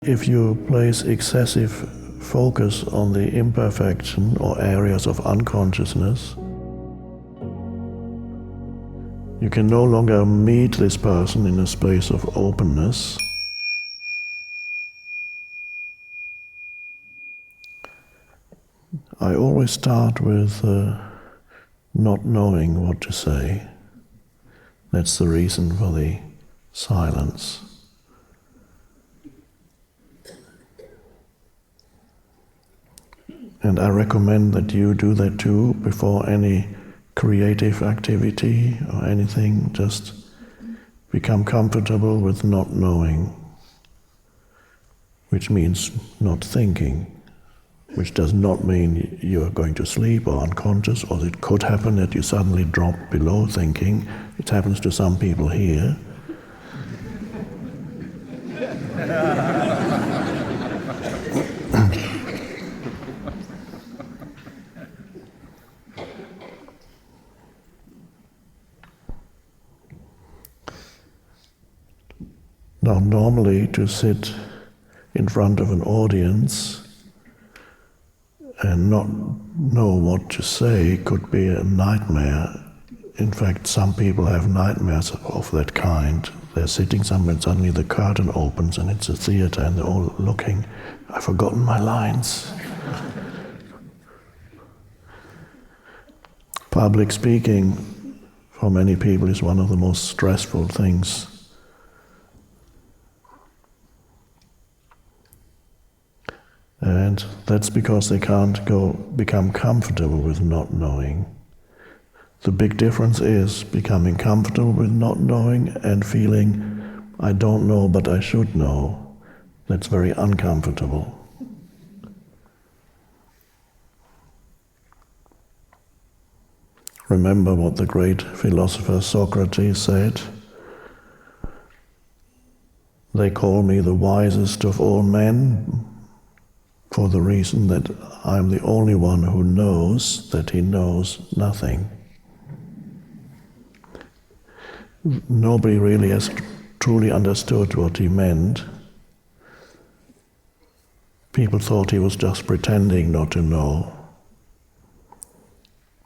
If you place excessive focus on the imperfection or areas of unconsciousness, you can no longer meet this person in a space of openness. I always start with not knowing what to say. That's the reason for the silence. And I recommend that you do that too before any creative activity or anything. Just become comfortable with not knowing, which means not thinking, which does not mean you are going to sleep or unconscious, or it could happen that you suddenly drop below thinking. It happens to some people here. Now, normally to sit in front of an audience and not know what to say could be a nightmare. In fact, some people have nightmares of that kind. They're sitting somewhere and suddenly the curtain opens and it's a theater and they're all looking, I've forgotten my lines. Public speaking for many people is one of the most stressful things. And that's because they can't become comfortable with not knowing. The big difference is becoming comfortable with not knowing and feeling, I don't know, but I should know. That's very uncomfortable. Remember what the great philosopher Socrates said? They call me the wisest of all men, for the reason that I'm the only one who knows that he knows nothing. Nobody really has truly understood what he meant. People thought he was just pretending not to know.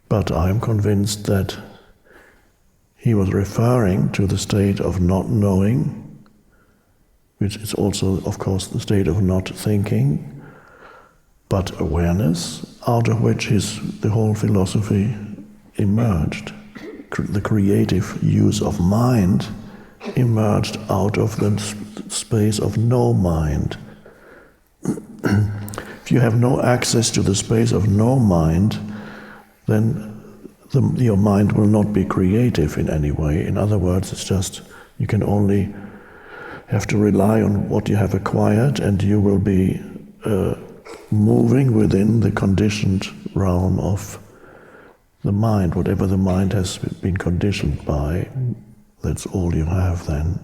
But I'm convinced that he was referring to the state of not knowing, which is also, of course, the state of not thinking, but awareness, out of which the whole philosophy emerged. The creative use of mind emerged out of the space of no mind. If you have no access to the space of no mind, then your mind will not be creative in any way. In other words, it's just you can only have to rely on what you have acquired, and you will be moving within the conditioned realm of the mind. Whatever the mind has been conditioned by, that's all you have then.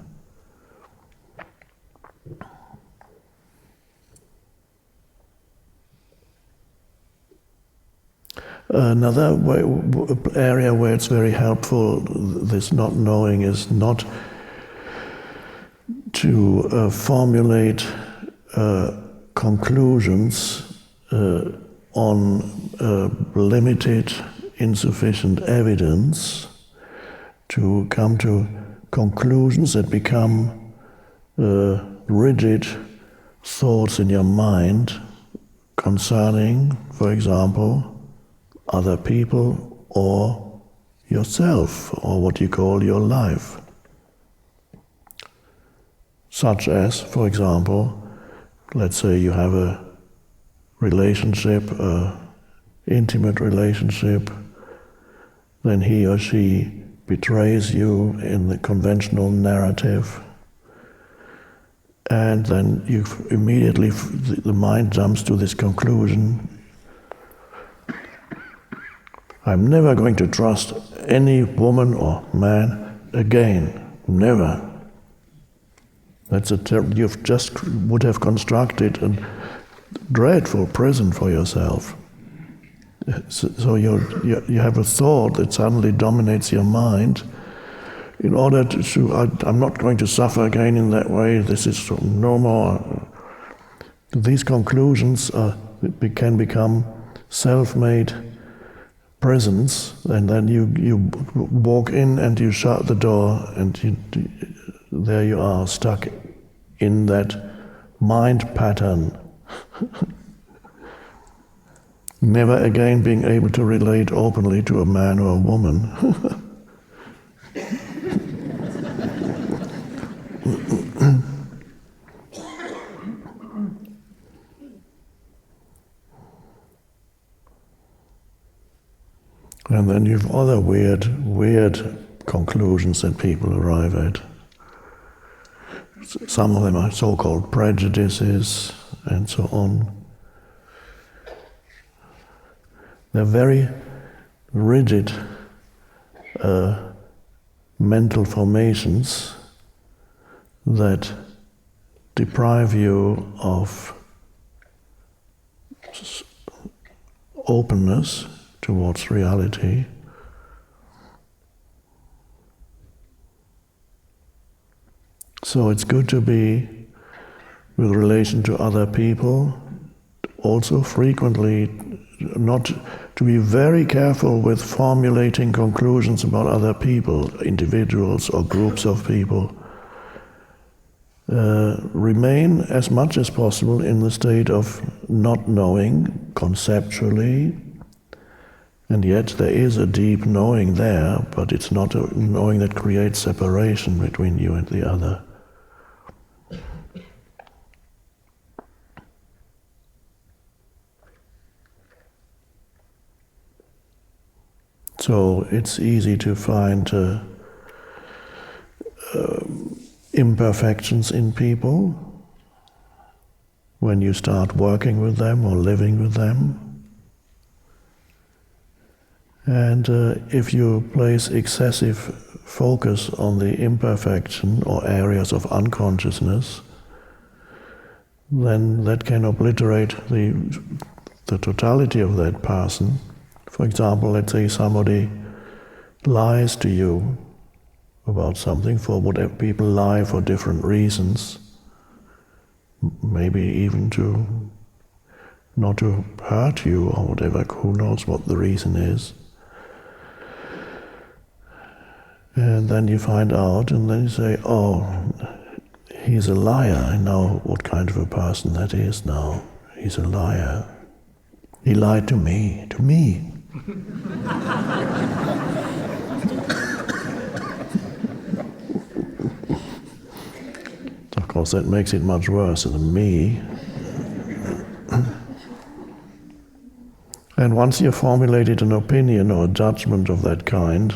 Another area where it's very helpful, this not knowing, is not to formulate conclusions on limited, insufficient evidence, to come to conclusions that become rigid thoughts in your mind concerning, for example, other people or yourself, or what you call your life. Such as, for example, let's say you have a relationship, an intimate relationship, then he or she betrays you in the conventional narrative, and then you immediately, the mind jumps to this conclusion, I'm never going to trust any woman or man again, never. You've just would have constructed a dreadful prison for yourself. So you have a thought that suddenly dominates your mind, in order to I'm not going to suffer again in that way, this is no more, These conclusions can become self-made prisons, and then you walk in and you shut the door, and there you are, stuck in that mind pattern, never again being able to relate openly to a man or a woman. And then you've other weird conclusions that people arrive at. Some of them are so-called prejudices and so on. They're very rigid mental formations that deprive you of openness towards reality. So it's good to be, with relation to other people, also frequently not to be very careful with formulating conclusions about other people, individuals or groups of people. Remain as much as possible in the state of not knowing conceptually, and yet there is a deep knowing there, but it's not a knowing that creates separation between you and the other. So it's easy to find imperfections in people when you start working with them or living with them. And if you place excessive focus on the imperfection or areas of unconsciousness, then that can obliterate the totality of that person. For example, let's say somebody lies to you about something, for whatever people lie for different reasons, maybe even not to hurt you or whatever, who knows what the reason is. And then you find out, and then you say, oh, he's a liar. I know what kind of a person that is now. He's a liar. He lied to me. Of course, that makes it much worse than me. And once you've formulated an opinion or a judgment of that kind,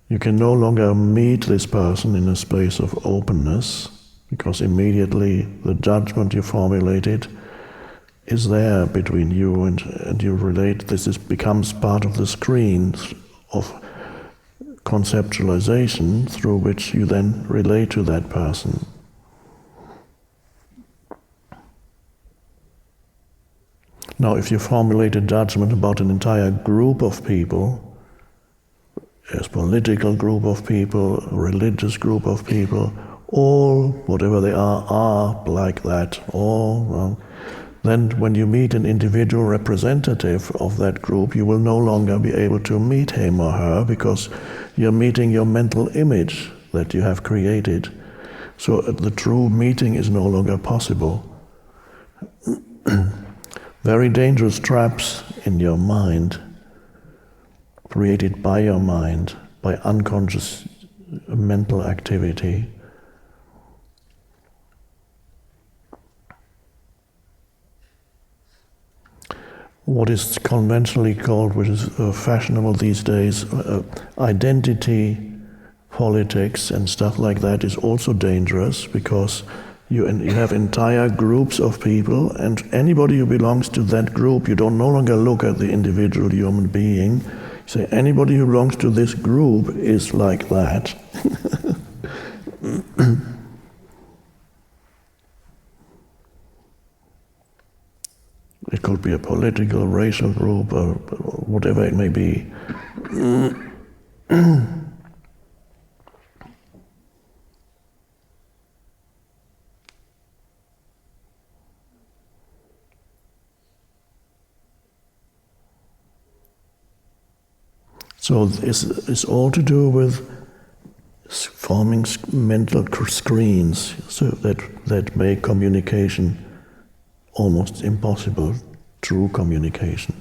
you can no longer meet this person in a space of openness, because immediately the judgment you formulated is there between you and you relate. This becomes part of the screen of conceptualization through which you then relate to that person. Now, if you formulate a judgment about an entire group of people, a political group of people, a religious group of people, all, whatever they are like that, all, well, then when you meet an individual representative of that group, you will no longer be able to meet him or her, because you're meeting your mental image that you have created. So the true meeting is no longer possible. Very dangerous traps in your mind, created by your mind, by unconscious mental activity. What is conventionally called, which is fashionable these days, identity politics and stuff like that is also dangerous, because you have entire groups of people, and anybody who belongs to that group, you don't no longer look at the individual human being. So anybody who belongs to this group is like that. It could be a political, racial group, or whatever it may be. So it's all to do with forming mental screens so that make communication almost impossible, true communication.